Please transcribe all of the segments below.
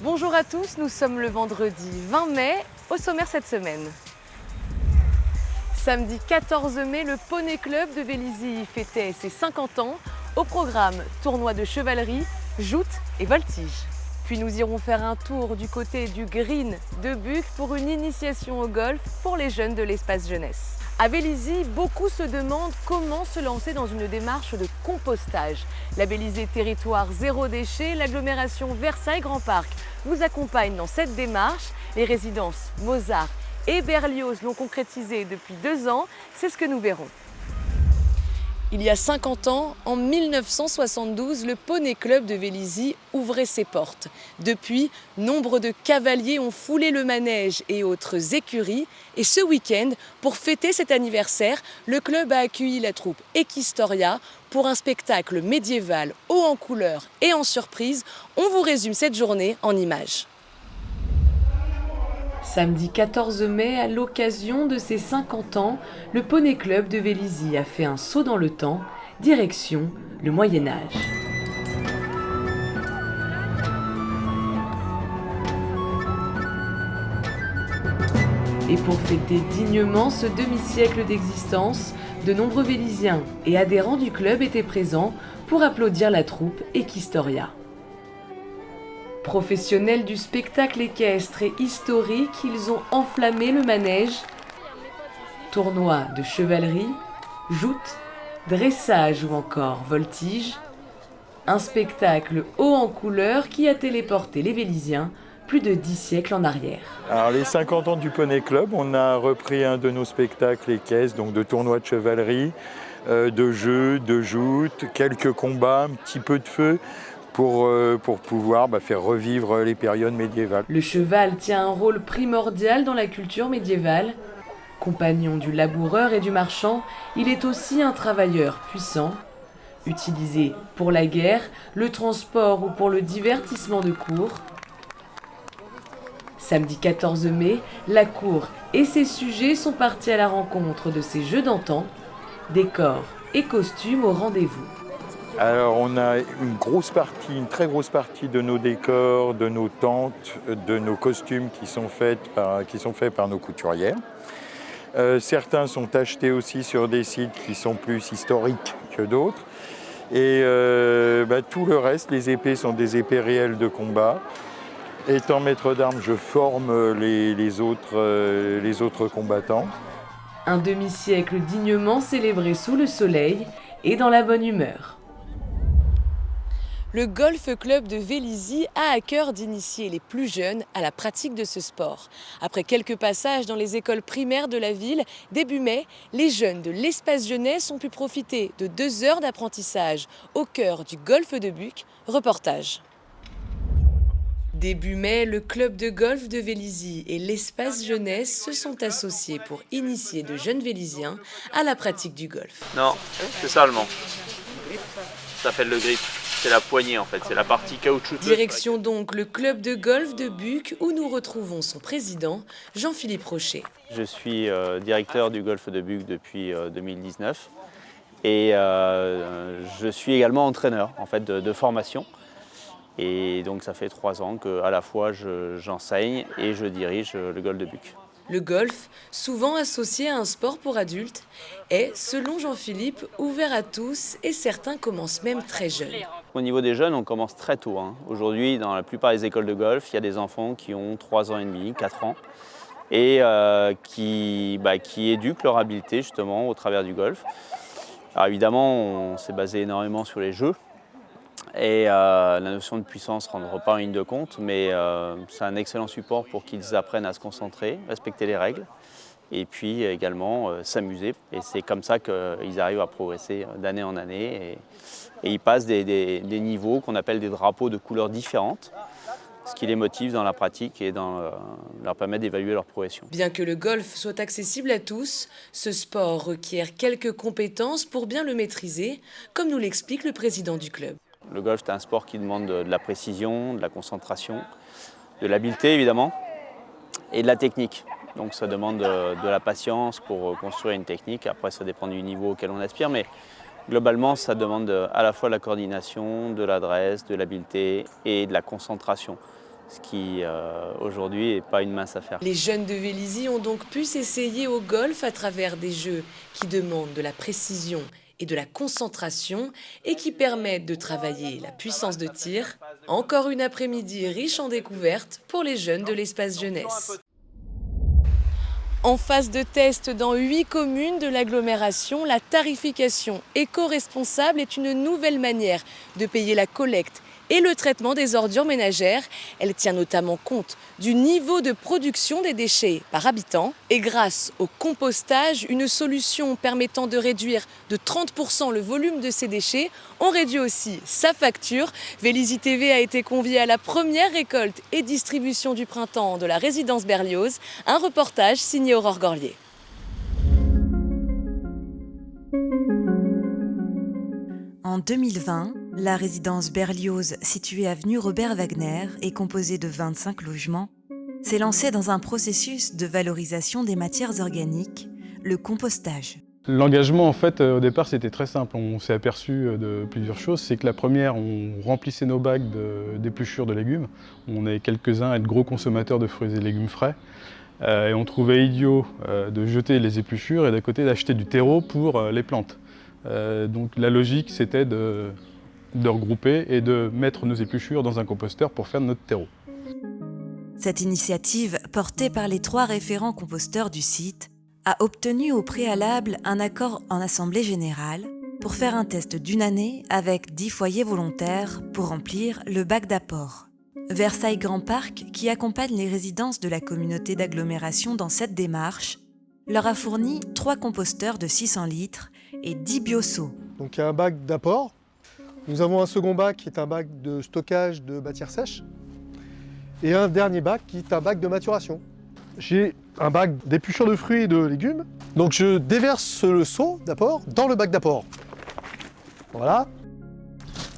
Bonjour à tous, nous sommes le vendredi 20 mai, au sommaire cette semaine. Samedi 14 mai, le Poney Club de Vélizy fêtait ses 50 ans. Au programme, tournoi de chevalerie, joute et voltige. Puis nous irons faire un tour du côté du Green de Buc pour une initiation au golf pour les jeunes de l'espace jeunesse. À Vélizy, beaucoup se demandent comment se lancer dans une démarche de compostage. Labellisé territoire zéro déchet, l'agglomération Versailles-Grand Parc vous accompagne dans cette démarche. Les résidences Mozart et Berlioz l'ont concrétisé depuis 2 ans, c'est ce que nous verrons. Il y a 50 ans, en 1972, le Poney Club de Vélizy ouvrait ses portes. Depuis, nombre de cavaliers ont foulé le manège et autres écuries. Et ce week-end, pour fêter cet anniversaire, le club a accueilli la troupe Equistoria pour un spectacle médiéval haut en couleurs et en surprise. On vous résume cette journée en images. Samedi 14 mai, à l'occasion de ses 50 ans, le Poney Club de Vélizy a fait un saut dans le temps, direction le Moyen-Âge. Et pour fêter dignement ce demi-siècle d'existence, de nombreux Véliziens et adhérents du club étaient présents pour applaudir la troupe Equistoria. Professionnels du spectacle équestre et historique, ils ont enflammé le manège. Tournoi de chevalerie, joute, dressage ou encore voltige. Un spectacle haut en couleurs qui a téléporté les Véliziens plus de 10 siècles en arrière. Alors les 50 ans du Poney Club, on a repris un de nos spectacles équestres, donc de tournois de chevalerie, de jeux, de joute, quelques combats, un petit peu de feu, pour pouvoir faire revivre les périodes médiévales. Le cheval tient un rôle primordial dans la culture médiévale. Compagnon du laboureur et du marchand, il est aussi un travailleur puissant. Utilisé pour la guerre, le transport ou pour le divertissement de cour. Samedi 14 mai, la cour et ses sujets sont partis à la rencontre de ces jeux d'antan. Décors et costumes au rendez-vous. Alors on a une très grosse partie de nos décors, de nos tentes, de nos costumes qui sont faits par nos couturières. Certains sont achetés aussi sur des sites qui sont plus historiques que d'autres. Et tout le reste, les épées sont des épées réelles de combat. Étant maître d'armes, je forme les autres combattants. Un demi-siècle dignement célébré sous le soleil et dans la bonne humeur. Le Golf Club de Vélizy a à cœur d'initier les plus jeunes à la pratique de ce sport. Après quelques passages dans les écoles primaires de la ville, début mai, les jeunes de l'espace jeunesse ont pu profiter de 2 heures d'apprentissage au cœur du golfe de Buc. Reportage. Début mai, le club de golf de Vélizy et l'espace jeunesse se sont associés pour initier de jeunes Véliziens à la pratique du golf. Non, c'est ça le manche. Ça s'appelle le grip. C'est la poignée en fait, c'est la partie caoutchouteuse. Direction donc le club de golf de Buc où nous retrouvons son président, Jean-Philippe Rocher. Je suis directeur du golf de Buc depuis 2019 et je suis également entraîneur en fait, de formation. Et donc ça fait 3 ans qu'à la fois j'enseigne et je dirige le golf de Buc. Le golf, souvent associé à un sport pour adultes, est, selon Jean-Philippe, ouvert à tous et certains commencent même très jeunes. Au niveau des jeunes, on commence très tôt. Aujourd'hui, dans la plupart des écoles de golf, il y a des enfants qui ont 3 ans et demi, 4 ans et qui éduquent leur habileté justement au travers du golf. Alors évidemment, on s'est basé énormément sur les jeux. Et la notion de puissance ne rentre pas en ligne de compte, mais c'est un excellent support pour qu'ils apprennent à se concentrer, respecter les règles et puis également s'amuser. Et c'est comme ça qu'ils arrivent à progresser d'année en année et ils passent des niveaux qu'on appelle des drapeaux de couleurs différentes, ce qui les motive dans la pratique et leur permet d'évaluer leur progression. Bien que le golf soit accessible à tous, ce sport requiert quelques compétences pour bien le maîtriser, comme nous l'explique le président du club. Le golf, c'est un sport qui demande de la précision, de la concentration, de l'habileté évidemment, et de la technique. Donc ça demande de la patience pour construire une technique. Après, ça dépend du niveau auquel on aspire, mais globalement, ça demande à la fois de la coordination, de l'adresse, de l'habileté et de la concentration. ce qui aujourd'hui n'est pas une mince affaire. Les jeunes de Vélizy ont donc pu s'essayer au golf à travers des jeux qui demandent de la précision et de la concentration et qui permettent de travailler la puissance de tir. Encore une après-midi riche en découvertes pour les jeunes de l'espace jeunesse. En phase de test dans 8 communes de l'agglomération, la tarification éco-responsable est une nouvelle manière de payer la collecte et le traitement des ordures ménagères. Elle tient notamment compte du niveau de production des déchets par habitant. Et grâce au compostage, une solution permettant de réduire de 30% le volume de ces déchets, on réduit aussi sa facture. Vélizy TV a été convié à la première récolte et distribution du printemps de la résidence Berlioz. Un reportage signé Aurore Gorlier. En 2020, la résidence Berlioz, située avenue Robert Wagner et composée de 25 logements, s'est lancée dans un processus de valorisation des matières organiques, le compostage. L'engagement, en fait, au départ, c'était très simple. On s'est aperçu de plusieurs choses. C'est que la première, on remplissait nos bacs d'épluchures de légumes. On est quelques-uns à être gros consommateurs de fruits et légumes frais. Et on trouvait idiot de jeter les épluchures et d'à côté d'acheter du terreau pour les plantes. Donc la logique, c'était de regrouper et de mettre nos épluchures dans un composteur pour faire notre terreau. Cette initiative, portée par les 3 référents composteurs du site, a obtenu au préalable un accord en assemblée générale pour faire un test d'1 année avec 10 foyers volontaires pour remplir le bac d'apport. Versailles Grand Parc, qui accompagne les résidences de la communauté d'agglomération dans cette démarche, leur a fourni 3 composteurs de 600 litres et 10 bioseaux. Donc il y a un bac d'apport. Nous avons un second bac qui est un bac de stockage de matières sèches et un dernier bac qui est un bac de maturation. J'ai un bac d'épluchures de fruits et de légumes. Donc je déverse le seau d'apport dans le bac d'apport. Voilà.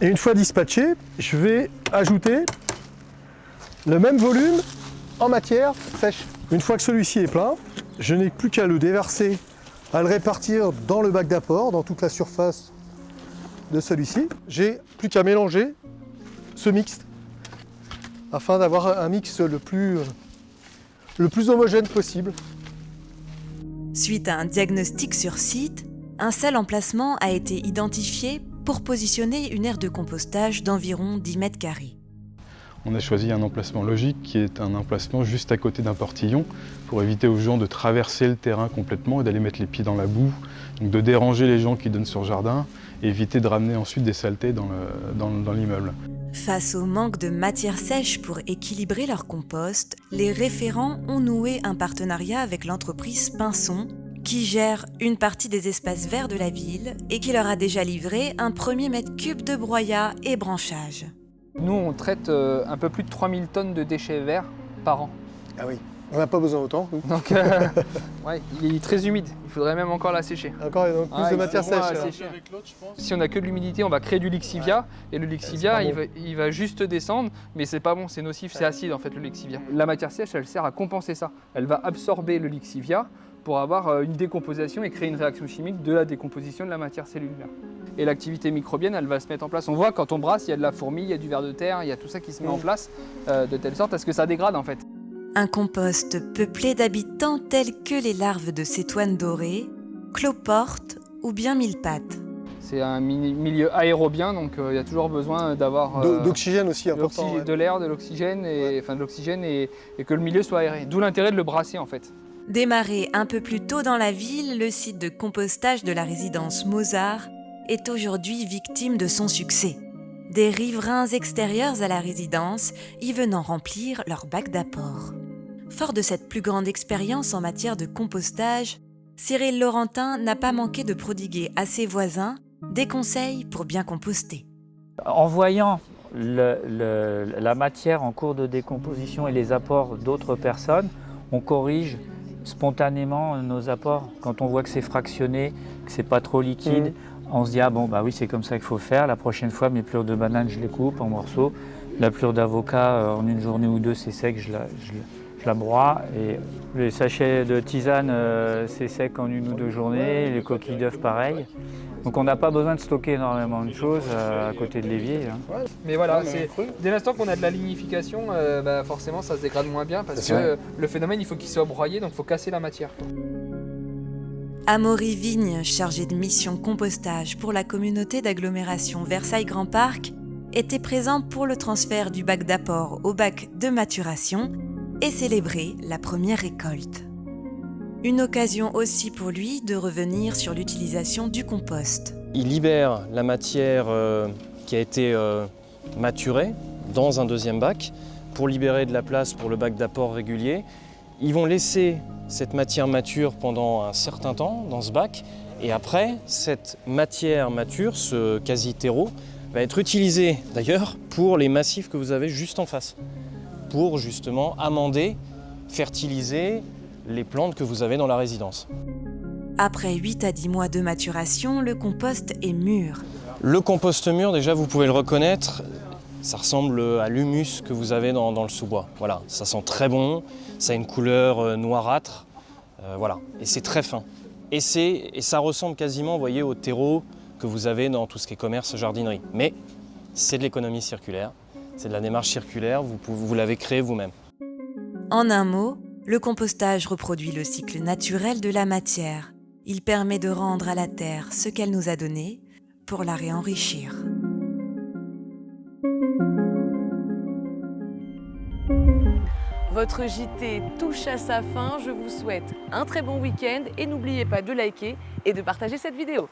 Et une fois dispatché, je vais ajouter le même volume en matière sèche. Une fois que celui-ci est plein, je n'ai plus qu'à le déverser, à le répartir dans le bac d'apport, dans toute la surface de celui-ci. J'ai plus qu'à mélanger ce mix afin d'avoir un mix le plus homogène possible. Suite à un diagnostic sur site, un seul emplacement a été identifié pour positionner une aire de compostage d'environ 10 mètres carrés. On a choisi un emplacement logique qui est un emplacement juste à côté d'un portillon pour éviter aux gens de traverser le terrain complètement et d'aller mettre les pieds dans la boue, donc de déranger les gens qui donnent sur le jardin et éviter de ramener ensuite des saletés dans l'immeuble. Face au manque de matière sèche pour équilibrer leur compost, les référents ont noué un partenariat avec l'entreprise Pinson qui gère une partie des espaces verts de la ville et qui leur a déjà livré un premier mètre cube de broyat et branchage. Nous, on traite un peu plus de 3000 tonnes de déchets verts par an. Ah oui, on n'a pas besoin d'autant. Donc, ouais, il est très humide. Il faudrait même encore la sécher. Encore plus de matière sèche. Si on n'a que de l'humidité, on va créer du lexivia. Et le lexivia, il va juste descendre, mais c'est pas bon, c'est nocif, c'est acide en fait le lexivia. La matière sèche, elle sert à compenser ça. Elle va absorber le lexivia pour avoir une décomposition et créer une réaction chimique de la décomposition de la matière cellulaire. Et l'activité microbienne, elle va se mettre en place. On voit quand on brasse, il y a de la fourmi, il y a du ver de terre, il y a tout ça qui se met en place de telle sorte à ce que ça dégrade en fait. Un compost peuplé d'habitants tels que les larves de cétoine dorée, cloporte ou bien millepattes. C'est un milieu aérobien, donc il y a toujours besoin d'avoir d'oxygène aussi important. De l'air, de l'oxygène, et que le milieu soit aéré. D'où l'intérêt de le brasser en fait. Démarré un peu plus tôt dans la ville, le site de compostage de la résidence Mozart est aujourd'hui victime de son succès. Des riverains extérieurs à la résidence y venant remplir leur bac d'apport. Fort de cette plus grande expérience en matière de compostage, Cyril Laurentin n'a pas manqué de prodiguer à ses voisins des conseils pour bien composter. En voyant la matière en cours de décomposition et les apports d'autres personnes, on corrige spontanément nos apports. Quand on voit que c'est fractionné, que c'est pas trop liquide, on se dit ah bon bah oui c'est comme ça qu'il faut faire. La prochaine fois mes plures de banane je les coupe en morceaux. La plure d'avocat en une journée ou deux c'est sec, je la broie. Et les sachets de tisane c'est sec en une ou deux journées. Les coquilles d'œufs pareil. Donc on n'a pas besoin de stocker énormément de choses à côté de l'évier. Ouais. Mais voilà, dès l'instant qu'on a de la lignification, forcément ça se dégrade moins bien parce que le phénomène il faut qu'il soit broyé, donc il faut casser la matière. Amaury Vigne, chargé de mission compostage pour la communauté d'agglomération Versailles Grand Parc, était présent pour le transfert du bac d'apport au bac de maturation et célébrer la première récolte. Une occasion aussi pour lui de revenir sur l'utilisation du compost. Il libère la matière qui a été maturée dans un deuxième bac pour libérer de la place pour le bac d'apport régulier. Ils vont laisser cette matière mature pendant un certain temps dans ce bac et après, cette matière mature, ce quasi-terreau, va être utilisé d'ailleurs pour les massifs que vous avez juste en face, pour justement amender, fertiliser les plantes que vous avez dans la résidence. Après 8 à 10 mois de maturation, le compost est mûr. Le compost mûr, déjà vous pouvez le reconnaître, ça ressemble à l'humus que vous avez dans le sous-bois. Voilà, ça sent très bon, ça a une couleur noirâtre, voilà, et c'est très fin. Et ça ressemble quasiment, vous voyez, au terreau que vous avez dans tout ce qui est commerce, jardinerie. Mais c'est de l'économie circulaire, c'est de la démarche circulaire, vous l'avez créé vous-même. En un mot, le compostage reproduit le cycle naturel de la matière. Il permet de rendre à la terre ce qu'elle nous a donné pour la réenrichir. Votre JT touche à sa fin. Je vous souhaite un très bon week-end et n'oubliez pas de liker et de partager cette vidéo.